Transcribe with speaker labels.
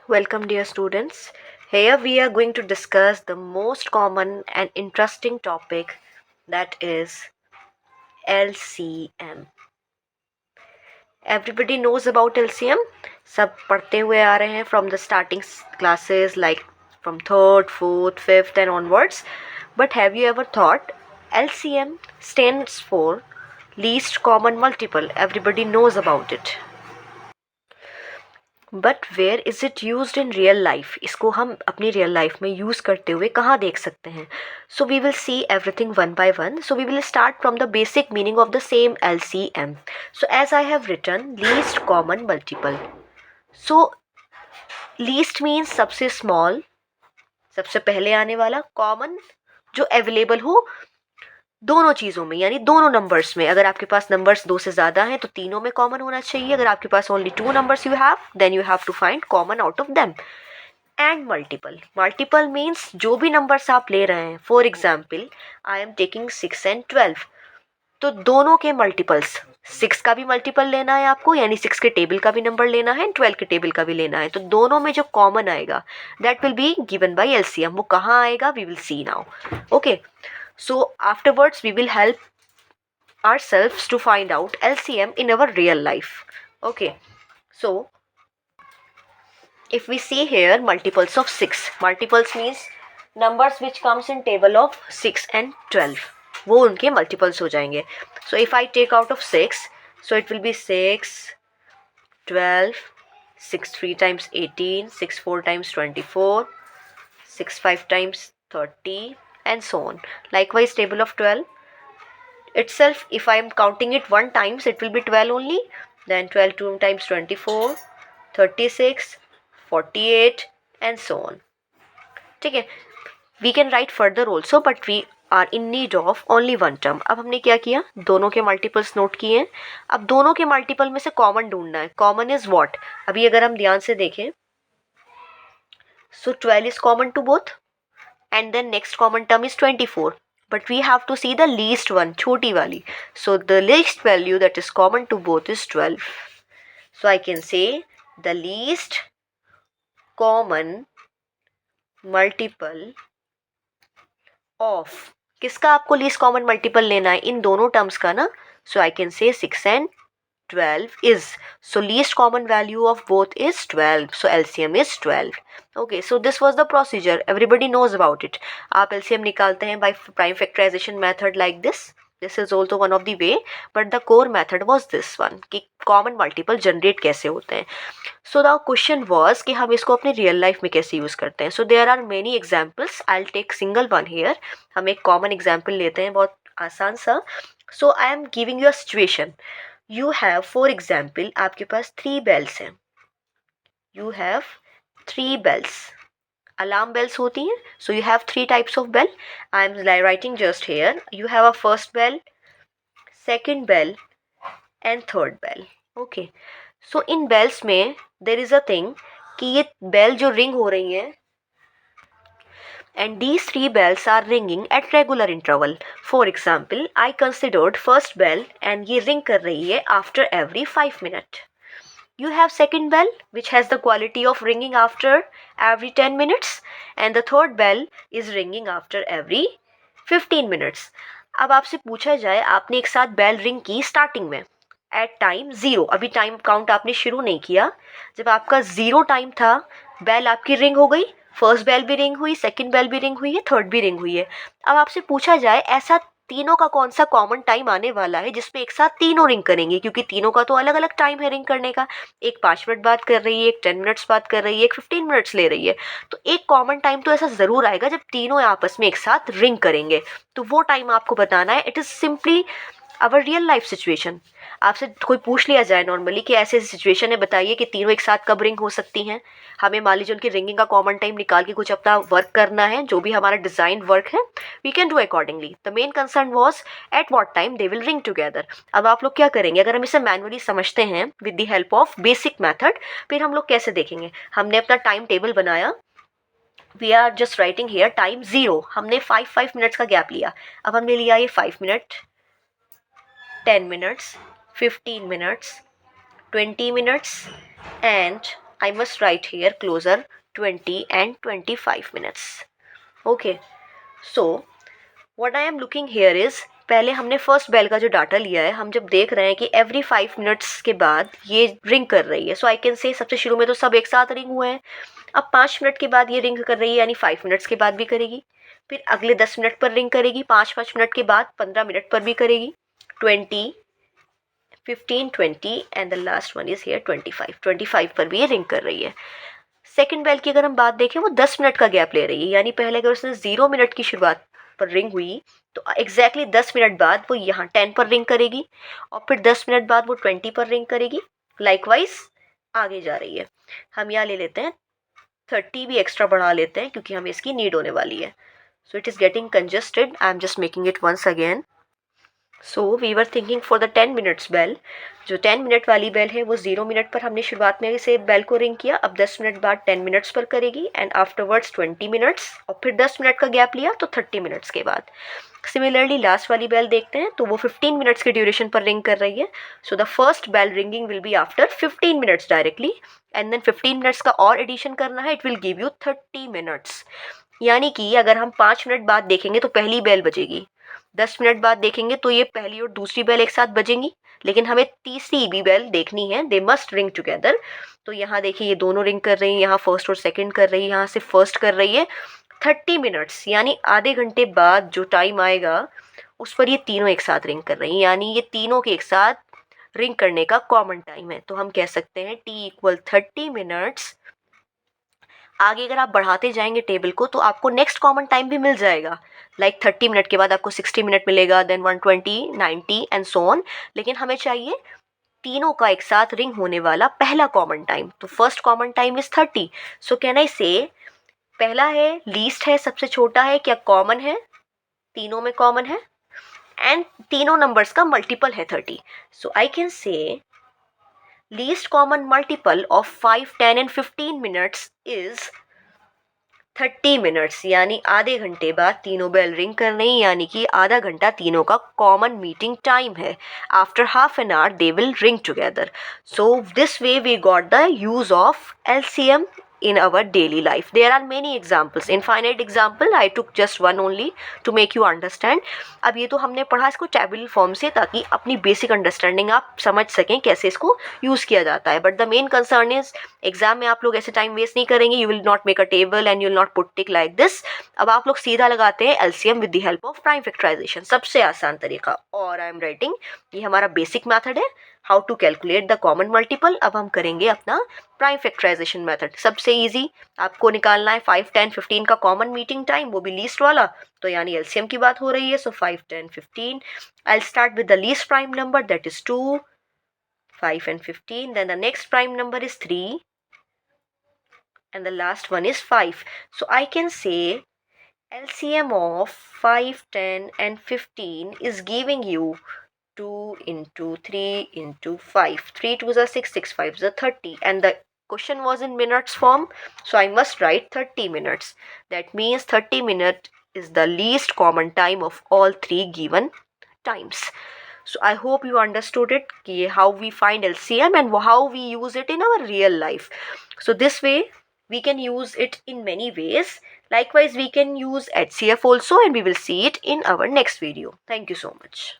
Speaker 1: Welcome, dear students. Here we are going to discuss the most common and interesting topic, that is LCM. Everybody knows about LCM. सब पढ़ते हुए आ रहे हैं from the starting classes like from 3rd, 4th, 5th and onwards. But have you ever thought LCM stands for least common multiple? Everybody knows about it. But where is it used in real life? इसको हम अपनी real life में use करते हुए कहाँ देख सकते हैं? So we will see everything one by one. So we will start from the basic meaning of the same LCM. So as I have written least common multiple. So least means सबसे small, सबसे पहले आने वाला. Common जो available हो दोनों चीज़ों में, यानी दोनों नंबर्स में. अगर आपके पास नंबर्स दो से ज़्यादा हैं तो तीनों में कॉमन होना चाहिए. अगर आपके पास only two numbers you have, then you have to find common out of them. And multiple. Multiple means जो भी नंबर्स आप ले रहे हैं. For example I am taking 6 and 12, तो दोनों के मल्टीपल्स, 6 का भी मल्टीपल लेना है आपको, यानी 6 के टेबल का भी नंबर लेना है, 12 के टेबल का भी लेना है. तो दोनों में जो कॉमन आएगा that will be given by LCM. वो कहाँ आएगा we will see now. Okay, so afterwards we will help ourselves to find out LCM in our real life. Okay, so if we see here multiples of 6, multiples means numbers which comes in table of 6 and 12, वो उनके multiples हो जाएंगे. So if I take out of 6, so it will be 6, 12, 6 3 times 18, 6 4 times 24, 6 5 times 30 and so on. Likewise table of 12 itself, if I am counting it one times, it will be 12 only. Then 12 2 times 24, 36, 48 and so on. ठीक है, we can write further also, but we are in need of only one term. अब हमने क्या किया, दोनों के multiples note किए हैं. अब दोनों के मल्टीपल में से कॉमन ढूंढना है. Common is what? अभी अगर हम ध्यान से देखें, so 12 is common to both, and then next common term is 24. But we have to see the least one, छोटी वाली. So the least value that is common to both is 12. So I can say the least common multiple of, किसका आपको least common multiple लेना है? इन दोनों terms का ना. So I can say 6 and 12 is, so least common value of both is 12, so LCM is 12. Okay, so this was the procedure, everybody knows about it. आप LCM निकालते हैं by prime factorization method like this. This is also one of the way, but the core method was this one, कि common multiple generate कैसे होते हैं. So the question was कि हम इसको अपने real life में कैसे use करते हैं. So there are many examples, I'll take single one here. हम एक common example लेते हैं, बहुत आसान सा. So I am giving you a situation. You have, for example, आपके पास 3 bells हैं. You have 3 bells. Alarm bells होती हैं. So you have 3 types of bell. I am writing just here. You have a first bell, second bell and third bell. Okay. So in bells में there is a thing कि ये bell जो ring हो रही हैं, and these 3 bells are ringing at regular interval. For example, I considered first bell and ये ring कर रही है after every 5 minutes. You have second bell which has the quality of ringing after every 10 minutes, and the third bell is ringing after every 15 minutes. अब आपसे पूछा जाए, आपने एक साथ बेल रिंग की स्टार्टिंग में एट टाइम 0, अभी टाइम काउंट आपने शुरू नहीं किया, जब आपका 0 टाइम था बेल आपकी रिंग हो गई. फर्स्ट बेल भी रिंग हुई, सेकंड बेल भी रिंग हुई है, थर्ड भी रिंग हुई है. अब आपसे पूछा जाए ऐसा तीनों का कौन सा कॉमन टाइम आने वाला है जिसमें एक साथ तीनों रिंग करेंगे, क्योंकि तीनों का तो अलग अलग टाइम है रिंग करने का. एक 5 मिनट बात कर रही है, एक 10 मिनट्स बात कर रही है, एक 15 मिनट्स ले रही है. तो एक कॉमन टाइम तो ऐसा ज़रूर आएगा जब तीनों आपस में एक साथ रिंग करेंगे. तो वो टाइम आपको बताना है. It is simply our real life situation. आपसे कोई पूछ लिया जाए नॉर्मली कि ऐसे सिचुएशन है, बताइए कि तीनों एक साथ कब रिंग हो सकती हैं. हमें मान लीजिए उनकी रिंगिंग का कॉमन टाइम निकाल के कुछ अपना वर्क करना है, जो भी हमारा डिज़ाइन वर्क है, we can do accordingly. The main concern was at what time they will ring together. अब आप लोग क्या करेंगे, अगर हम इसे मैनुअली समझते हैं with the help of basic method, फिर हम लोग कैसे देखेंगे. हमने अपना टाइम टेबल बनाया, we are just writing here time 0, हमने 5 मिनट्स का गैप लिया. अब हमने लिया ये 5 minute, 10 minutes, 15 minutes, 20 minutes and I must write here closer 20 and 25 minutes. Okay, so what I am looking here is, पहले हमने फर्स्ट बेल का जो डाटा लिया है, हम जब देख रहे हैं कि एवरी 5 मिनट्स के बाद ये रिंग कर रही है, सो आई कैन से सबसे शुरू में तो सब एक साथ रिंग हुए हैं. अब 5 मिनट के बाद ये रिंग कर रही है, यानी 5 मिनट्स के बाद भी करेगी, फिर अगले 10 मिनट पर रिंग करेगी, 5 मिनट के बाद 15 मिनट पर भी करेगी, 20, 15, 20 and the last one is here 25 पर भी ये रिंग कर रही है. सेकंड बेल की अगर हम बात देखें, वो 10 मिनट का गैप ले रही है, यानी पहले अगर उसने 0 मिनट की शुरुआत पर रिंग हुई तो एग्जैक्टली 10 मिनट बाद वो यहाँ 10 पर रिंग करेगी, और फिर 10 मिनट बाद वो 20 पर रिंग करेगी. लाइकवाइज आगे जा रही है. हम यहाँ ले लेते हैं 30 भी एक्स्ट्रा बढ़ा लेते हैं क्योंकि हमें इसकी नीड होने वाली है. So it is getting congested. I am just making it once again. So we were thinking for the 10 minutes bell. जो 10 मिनट वाली बेल है वो 0 मिनट पर हमने शुरुआत में इसे बेल को रिंग किया, अब 10 मिनट बाद 10 मिनट्स पर करेगी एंड आफ्टरवर्ड्स 20 मिनट्स, और फिर 10 मिनट का गैप लिया तो 30 मिनट्स के बाद. सिमिलरली लास्ट वाली बेल देखते हैं, तो वो 15 मिनट्स के ड्यूरेशन पर रिंग कर रही है. So the first bell ringing will be after 15 minutes directly, and then 15 minutes का और एडिशन करना है, it will give you 30 minutes. यानी कि अगर हम 5 मिनट बाद देखेंगे तो पहली बेल बजेगी, 10 मिनट बाद देखेंगे तो ये पहली और दूसरी बेल एक साथ बजेंगी, लेकिन हमें तीसरी भी बेल देखनी है. They must ring together. तो यहाँ देखिए ये दोनों रिंग कर रही हैं, यहाँ फर्स्ट और सेकंड कर रही है, यहाँ से फर्स्ट कर रही है. 30 मिनट्स यानी आधे घंटे बाद जो टाइम आएगा उस पर ये तीनों एक साथ रिंग कर रही हैं, यानी ये तीनों के एक साथ रिंग करने का कॉमन टाइम है. तो हम कह सकते हैं T = 30 मिनट्स. आगे अगर आप बढ़ाते जाएंगे टेबल को तो आपको नेक्स्ट कॉमन टाइम भी मिल जाएगा. लाइक 30 मिनट के बाद आपको 60 मिनट मिलेगा, देन 120, 90 एंड सो ऑन. लेकिन हमें चाहिए तीनों का एक साथ रिंग होने वाला पहला कॉमन टाइम. तो first common time is 30. So can I से पहला है, लीस्ट है, सबसे छोटा है, क्या कॉमन है, तीनों में कॉमन है, एंड तीनों नंबर्स का मल्टीपल है 30. So I can say least common multiple of 5, 10 and 15 minutes is 30 minutes. यानी आधे घंटे बाद तीनों बेल रिंग कर रही, यानी कि आधा घंटा तीनों का कॉमन मीटिंग टाइम है. After half an hour they will ring together. So this way we got the use of LCM in our daily life. There are many examples. Infinite example I took just one only to make you understand. अब ये तो हमने पढ़ा इसको table form से, ताकि अपनी basic understanding आप समझ सकें कैसे इसको यूज़ किया जाता है. But the main concern is exam में आप लोग ऐसे टाइम वेस्ट नहीं करेंगे. You will not make a table and you will not put tick like this. अब आप लोग सीधा लगाते हैं LCM with the help of prime factorization, सबसे आसान तरीका. और आई एम राइटिंग, ये हमारा बेसिक मेथड है how to calculate the common multiple. अब हम करेंगे अपना प्राइम फैक्टराइजेशन मेथड. सबसे इजी आपको निकालना है 5, 10, 15 का कॉमन मीटिंग टाइम, वो भी लीस्ट वाला. तो यानी LCM की बात हो रही है. सो 5, 10, 15. I will start with the least prime number, that is 2, 5 and 15. Then the next prime number is 3 and the last one is 5. So I can say LCM of 5, 10 and 15 is giving you 2 into 3 into 5. 3 2s are 6, 6 5s are 30, and the question was in minutes form, so I must write 30 minutes. That means 30 minutes is the least common time of all three given times. So I hope you understood it, how we find LCM and how we use it in our real life. So this way we can use it in many ways. Likewise, we can use HCF also, and we will see it in our next video. Thank you so much.